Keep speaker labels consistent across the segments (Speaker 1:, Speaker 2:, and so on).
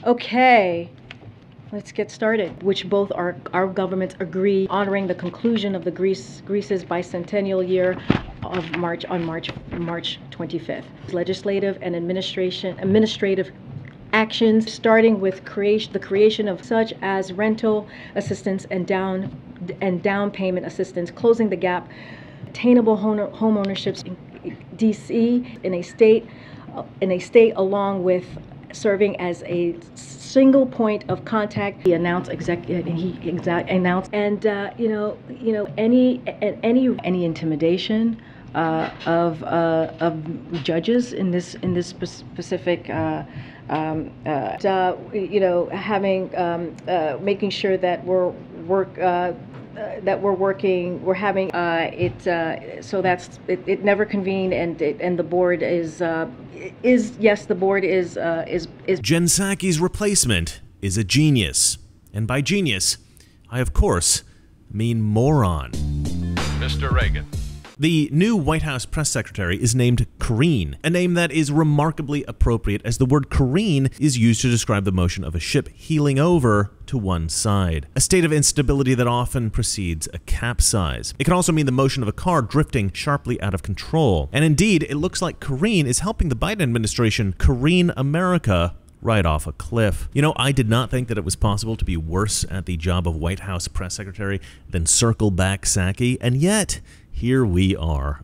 Speaker 1: Okay, let's get started. Which both our governments agree honoring the conclusion of Greece's bicentennial year of March 25th. Legislative and administrative actions, starting with the creation of such as rental assistance and down payment assistance, closing the gap, attainable home ownerships in DC in a state along with serving as a single point of contact. He announced and any intimidation of judges in this specific making sure that we're having so that's it never convened, and the board is yes, the board is
Speaker 2: Jen Psaki's replacement is a genius, and by genius I of course mean moron.
Speaker 3: Mr. Reagan.
Speaker 2: The new White House press secretary is named Karine, a name that is remarkably appropriate as the word careen is used to describe the motion of a ship heeling over to one side, a state of instability that often precedes a capsize. It can also mean the motion of a car drifting sharply out of control. And indeed, it looks like Karine is helping the Biden administration careen America right off a cliff. You know, I did not think that it was possible to be worse at the job of White House press secretary than circle back Psaki, and yet here we are.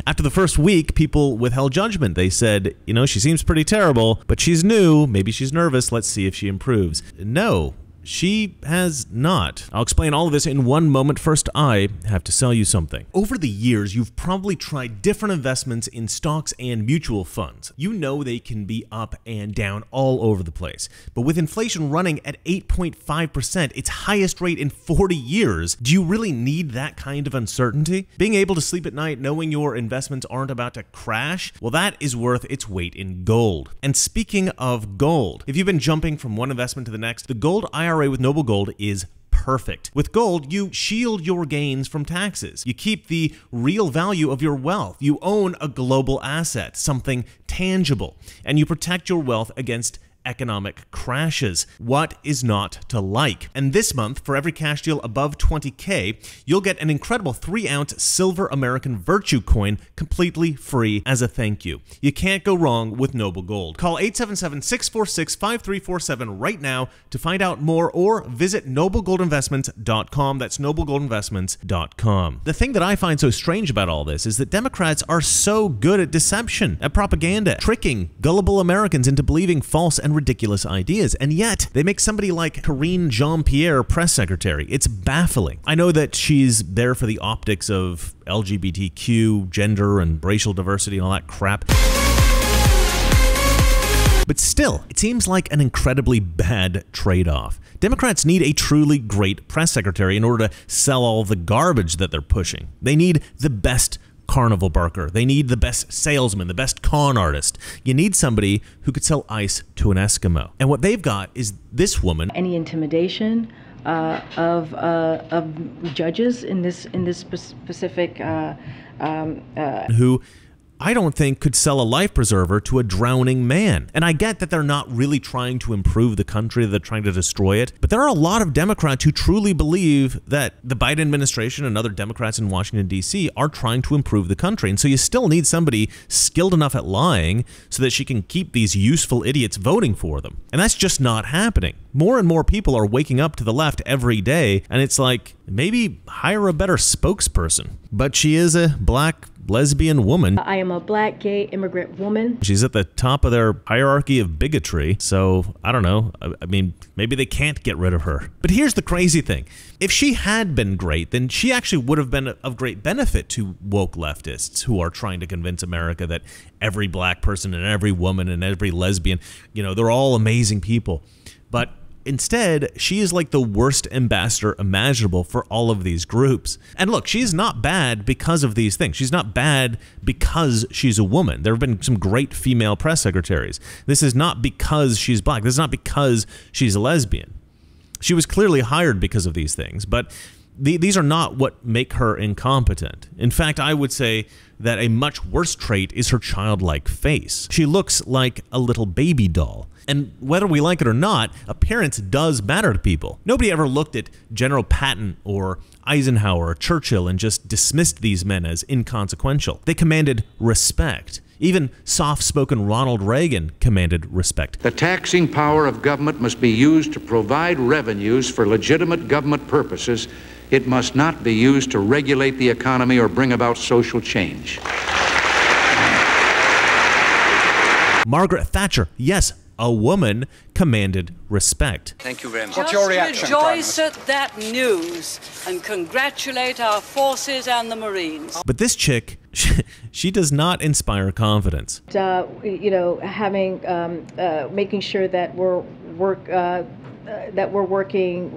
Speaker 2: After the first week, people withheld judgment. They said, you know, she seems pretty terrible, but she's new. Maybe she's nervous. Let's see if she improves. No, she has not. I'll explain all of this in one moment. First, I have to sell you something. Over the years, you've probably tried different investments in stocks and mutual funds. You know they can be up and down all over the place. But with inflation running at 8.5%, its highest rate in 40 years, do you really need that kind of uncertainty? Being able to sleep at night knowing your investments aren't about to crash, well, that is worth its weight in gold. And speaking of gold, if you've been jumping from one investment to the next, the gold IRA with Noble Gold is perfect. With gold, you shield your gains from taxes. You keep the real value of your wealth. You own a global asset, something tangible, and you protect your wealth against economic crashes. What is not to like? And this month, for every cash deal above 20K, you'll get an incredible 3-ounce silver American Virtue coin completely free as a thank you. You can't go wrong with Noble Gold. Call 877-646-5347 right now to find out more, or visit noblegoldinvestments.com. That's noblegoldinvestments.com. The thing that I find so strange about all this is that Democrats are so good at deception, at propaganda, tricking gullible Americans into believing false and ridiculous ideas, and yet they make somebody like Karine JeanPierre press secretary. It's baffling. I know that she's there for the optics of LGBTQ, gender, and racial diversity and all that crap. But still, it seems like an incredibly bad trade-off. Democrats need a truly great press secretary in order to sell all the garbage that they're pushing. They need the best carnival barker. They need the best salesman, the best con artist. You need somebody who could sell ice to an Eskimo. And what they've got is this woman.
Speaker 1: Any intimidation of judges in this specific
Speaker 2: who I don't think could sell a life preserver to a drowning man. And I get that they're not really trying to improve the country, they're trying to destroy it. But there are a lot of Democrats who truly believe that the Biden administration and other Democrats in Washington, D.C. are trying to improve the country. And so you still need somebody skilled enough at lying so that she can keep these useful idiots voting for them. And that's just not happening. More and more people are waking up to the left every day, and it's like, maybe hire a better spokesperson. But she is a black lesbian woman.
Speaker 1: I am a black gay immigrant woman.
Speaker 2: She's at the top of their hierarchy of bigotry, so I don't know. I mean, maybe they can't get rid of her. But here's the crazy thing. If she had been great, then she actually would have been of great benefit to woke leftists who are trying to convince America that every black person and every woman and every lesbian, you know, they're all amazing people. But instead, she is like the worst ambassador imaginable for all of these groups. And look, she's not bad because of these things. She's not bad because she's a woman. There have been some great female press secretaries. This is not because she's black. This is not because she's a lesbian. She was clearly hired because of these things, but These are not what make her incompetent. In fact, I would say that a much worse trait is her childlike face. She looks like a little baby doll. And whether we like it or not, appearance does matter to people. Nobody ever looked at General Patton or Eisenhower or Churchill and just dismissed these men as inconsequential. They commanded respect. Even soft-spoken Ronald Reagan commanded respect.
Speaker 4: The taxing power of government must be used to provide revenues for legitimate government purposes. It must not be used to regulate the economy or bring about social change.
Speaker 2: Margaret Thatcher, yes, a woman, commanded respect.
Speaker 5: Thank you very much.
Speaker 6: What's your reaction,
Speaker 7: rejoice at that news and congratulate our forces and the Marines.
Speaker 2: But this chick, she does not inspire confidence.
Speaker 1: You know, making sure that we're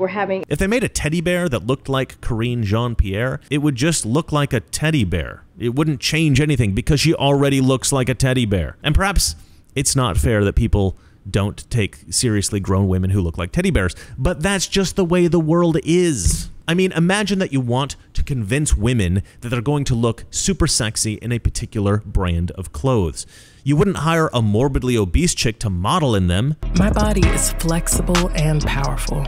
Speaker 1: having.
Speaker 2: If they made a teddy bear that looked like Karine JeanPierre, it would just look like a teddy bear. It wouldn't change anything because she already looks like a teddy bear. And perhaps it's not fair that people don't take seriously grown women who look like teddy bears, but that's just the way the world is. I mean, imagine that you want to convince women that they're going to look super sexy in a particular brand of clothes. You wouldn't hire a morbidly obese chick to model in them.
Speaker 8: My body is flexible and powerful.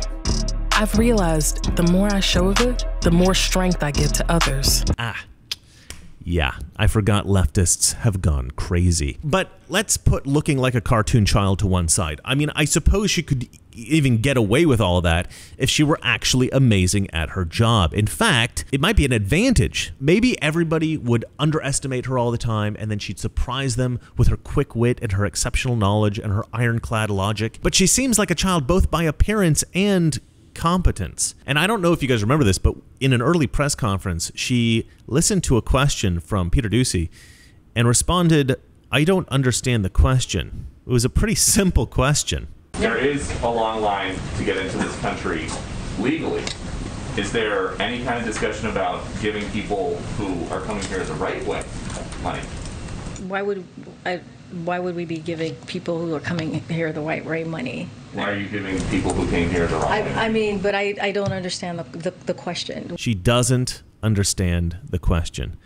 Speaker 8: I've realized the more I show of it, the more strength I give to others.
Speaker 2: Yeah, I forgot leftists have gone crazy. But let's put looking like a cartoon child to one side. I mean, I suppose she could even get away with all that if she were actually amazing at her job. In fact, it might be an advantage. Maybe everybody would underestimate her all the time, and then she'd surprise them with her quick wit and her exceptional knowledge and her ironclad logic. But she seems like a child both by appearance and competence. And I don't know if you guys remember this, but in an early press conference, she listened to a question from Peter Doocy and responded, "I don't understand the question." It was a pretty simple question.
Speaker 9: There is a long line to get into this country legally. Is there any kind of discussion about giving people who are coming here the right way money?
Speaker 10: Why would we be giving people who are coming here the right way money?
Speaker 9: Why are you giving people who came here the wrong way?
Speaker 10: I mean, but I don't understand the question.
Speaker 2: She doesn't understand the question.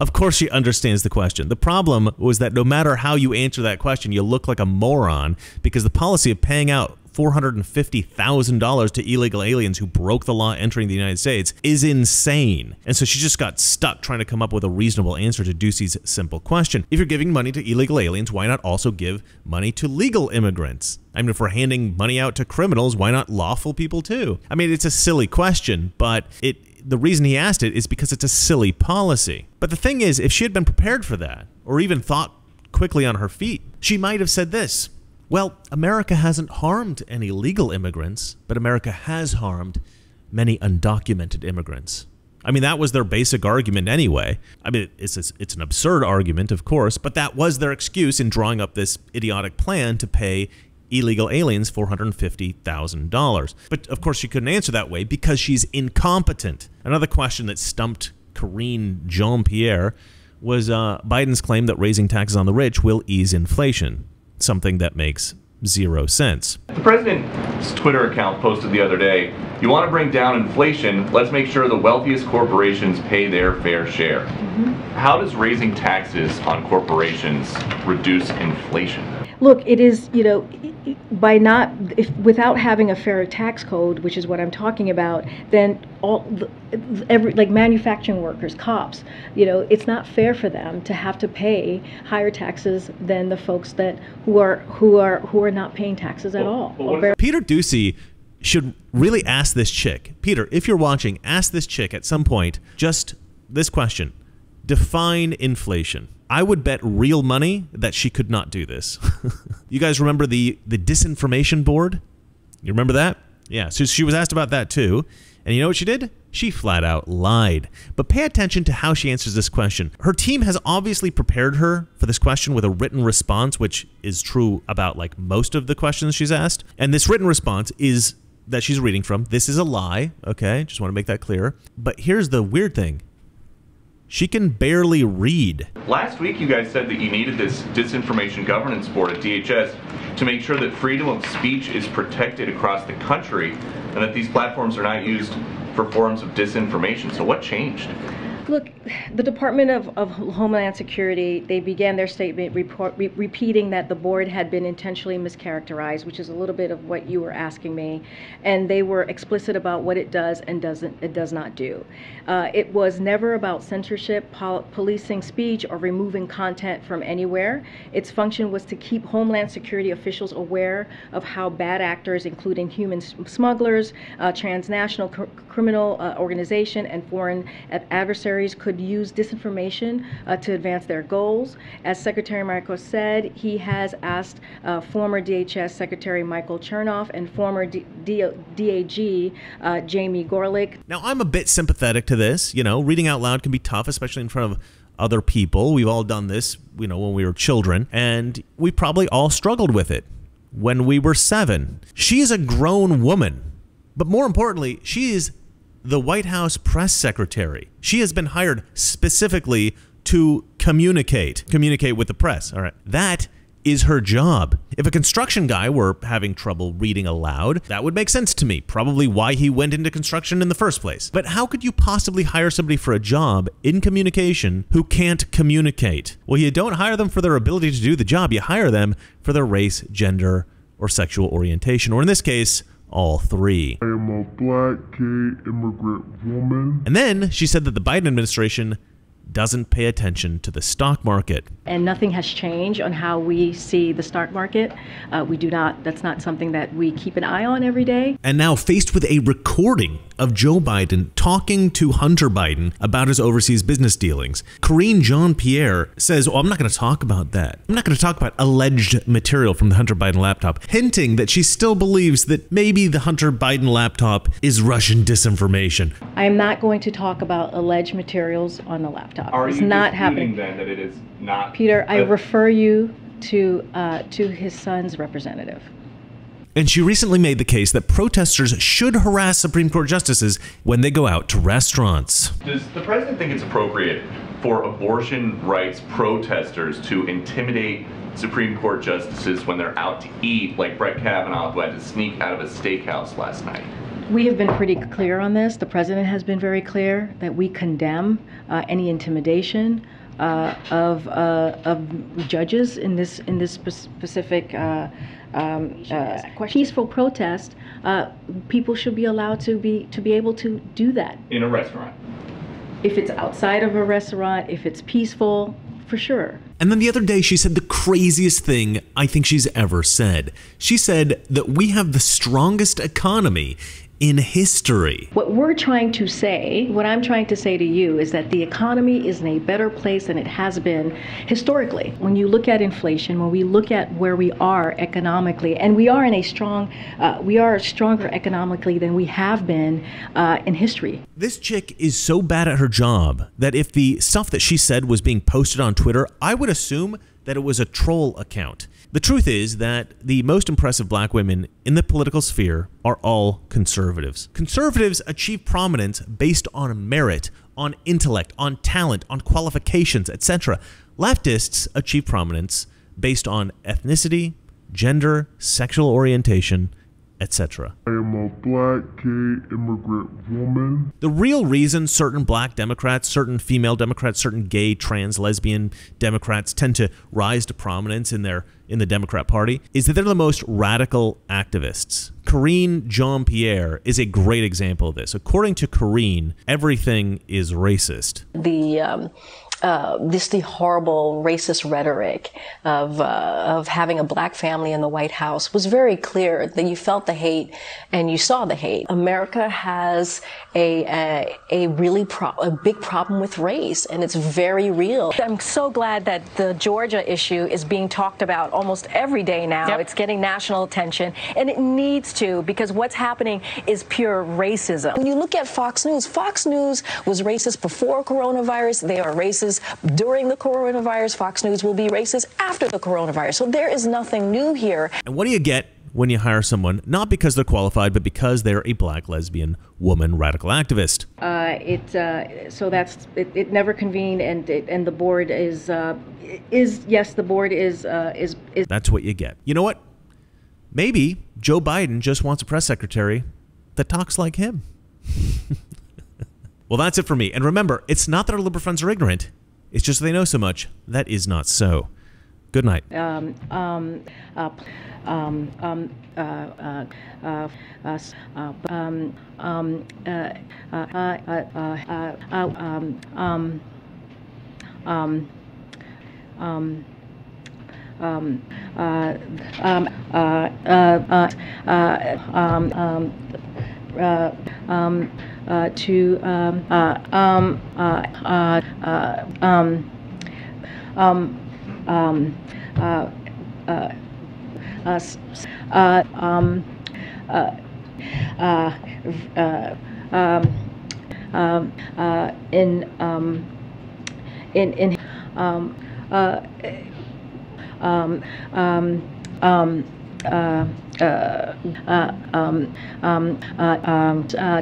Speaker 2: Of course she understands the question. The problem was that no matter how you answer that question, you look like a moron because the policy of paying out $450,000 to illegal aliens who broke the law entering the United States is insane. And so she just got stuck trying to come up with a reasonable answer to Doocy's simple question. If you're giving money to illegal aliens, why not also give money to legal immigrants? I mean, if we're handing money out to criminals, why not lawful people too? I mean, it's a silly question, but the reason he asked it is because it's a silly policy. But the thing is, if she had been prepared for that, or even thought quickly on her feet, she might have said this: well, America hasn't harmed any legal immigrants, but America has harmed many undocumented immigrants. I mean, that was their basic argument anyway. I mean, it's an absurd argument, of course, but that was their excuse in drawing up this idiotic plan to pay illegal aliens $450,000. But of course, she couldn't answer that way because she's incompetent. Another question that stumped Karine JeanPierre was Biden's claim that raising taxes on the rich will ease inflation, something that makes zero sense.
Speaker 9: The president's Twitter account posted the other day, "You want to bring down inflation, let's make sure the wealthiest corporations pay their fair share." How does raising taxes on corporations reduce inflation?
Speaker 1: Look, it is, you know, without having a fair tax code, which is what I'm talking about, then like manufacturing workers, cops, you know, it's not fair for them to have to pay higher taxes than the folks who are not paying taxes at all.
Speaker 2: Peter Doocy should really ask this chick. Peter, if you're watching, ask this chick at some point just this question: define inflation. I would bet real money that she could not do this. You guys remember the disinformation board? You remember that? Yeah, so she was asked about that too. And you know what she did? She flat out lied. But pay attention to how she answers this question. Her team has obviously prepared her for this question with a written response, which is true about like most of the questions she's asked. And this written response is that she's reading from. This is a lie, okay? Just want to make that clear. But here's the weird thing. she can barely read.
Speaker 9: Last week, you guys said that you needed this Disinformation Governance Board at DHS to make sure that freedom of speech is protected across the country and that these platforms are not used for forms of disinformation. So what changed?
Speaker 1: Look, the Department of Homeland Security, they began their statement repeating that the board had been intentionally mischaracterized, which is a little bit of what you were asking me, and they were explicit about what it does and does not do. It was never about censorship, policing speech, or removing content from anywhere. Its function was to keep Homeland Security officials aware of how bad actors, including human smugglers, transnational criminal organization, and foreign adversaries could use disinformation to advance their goals. As Secretary Marcos said, he has asked former DHS Secretary Michael Chernoff and former DAG Jamie Gorelick.
Speaker 2: Now, I'm a bit sympathetic to this. You know, reading out loud can be tough, especially in front of other people. We've all done this, you know, when we were children, and we probably all struggled with it when we were 7. She is a grown woman, but more importantly, she is the White House press secretary. She has been hired specifically to communicate with the press. All right. That is her job. If a construction guy were having trouble reading aloud, that would make sense to me. Probably why he went into construction in the first place. But how could you possibly hire somebody for a job in communication who can't communicate? Well, you don't hire them for their ability to do the job. You hire them for their race, gender, or sexual orientation, or in this case, all 3.
Speaker 5: I am a black, gay, immigrant woman.
Speaker 2: And then she said that the Biden administration doesn't pay attention to the stock market.
Speaker 1: And nothing has changed on how we see the stock market. That's not something that we keep an eye on every day.
Speaker 2: And now faced with a recording of Joe Biden talking to Hunter Biden about his overseas business dealings, Karine JeanPierre says, oh, I'm not going to talk about that. I'm not going to talk about alleged material from the Hunter Biden laptop, hinting that she still believes that maybe the Hunter Biden laptop is Russian disinformation.
Speaker 1: I am not going to talk about alleged materials on the laptop.
Speaker 9: Are
Speaker 1: it's
Speaker 9: you
Speaker 1: not
Speaker 9: disputing
Speaker 1: happening.
Speaker 9: Then that it is not?
Speaker 1: Peter, I refer you to his son's representative.
Speaker 2: And she recently made the case that protesters should harass Supreme Court justices when they go out to restaurants.
Speaker 9: Does the president think it's appropriate for abortion rights protesters to intimidate Supreme Court justices when they're out to eat, like Brett Kavanaugh, who had to sneak out of a steakhouse last night?
Speaker 1: We have been pretty clear on this. The president has been very clear that we condemn any intimidation of judges in this specific peaceful protest. People should be allowed to be able to do that
Speaker 9: in a restaurant.
Speaker 1: If it's outside of a restaurant, if it's peaceful, for sure.
Speaker 2: And then the other day she said the craziest thing I think she's ever said. She said that we have the strongest economy in history.
Speaker 1: What I'm trying to say to you is that the economy is in a better place than it has been historically. When you look at inflation, when we look at where we are economically, and we are stronger economically than we have been in history.
Speaker 2: This chick is so bad at her job that if the stuff that she said was being posted on Twitter, I would assume that it was a troll account. The truth is that the most impressive black women in the political sphere are all conservatives. Conservatives achieve prominence based on merit, on intellect, on talent, on qualifications, etc. Leftists achieve prominence based on ethnicity, gender, sexual orientation, etc.
Speaker 5: I am a black, gay, immigrant woman.
Speaker 2: The real reason certain black Democrats, certain female Democrats, certain gay, trans, lesbian Democrats tend to rise to prominence in the Democrat Party is that they're the most radical activists. Karine JeanPierre is a great example of this. According to Karine, everything is racist.
Speaker 6: The horrible racist rhetoric of having a black family in the White House was very clear that you felt the hate and you saw the hate. America has a big problem with race, and it's very real. I'm so glad that the Georgia issue is being talked about almost every day now. Yep. It's getting national attention, and it needs to, because what's happening is pure racism. When you look at Fox News was racist before coronavirus. They are racist racist during the coronavirus. Fox News will be racist after the coronavirus. So there is nothing new here.
Speaker 2: And what do you get when you hire someone, not because they're qualified, but because they're a black lesbian woman radical activist?
Speaker 1: It never convened, and the board is yes, the board is.
Speaker 2: That's what you get. You know what? Maybe Joe Biden just wants a press secretary that talks like him. Well, that's it for me. And remember, it's not that our liberal friends are ignorant. It's just they know so much. That is not so. Good night.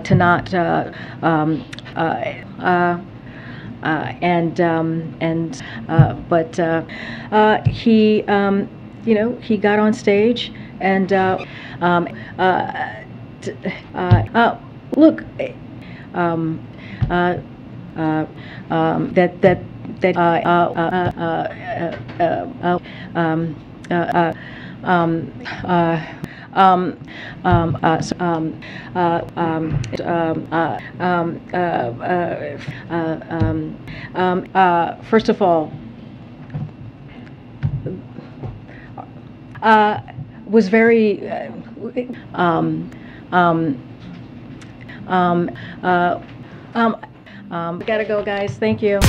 Speaker 1: to not but he he got on stage and look first of all, was very gotta go, guys. Thank you.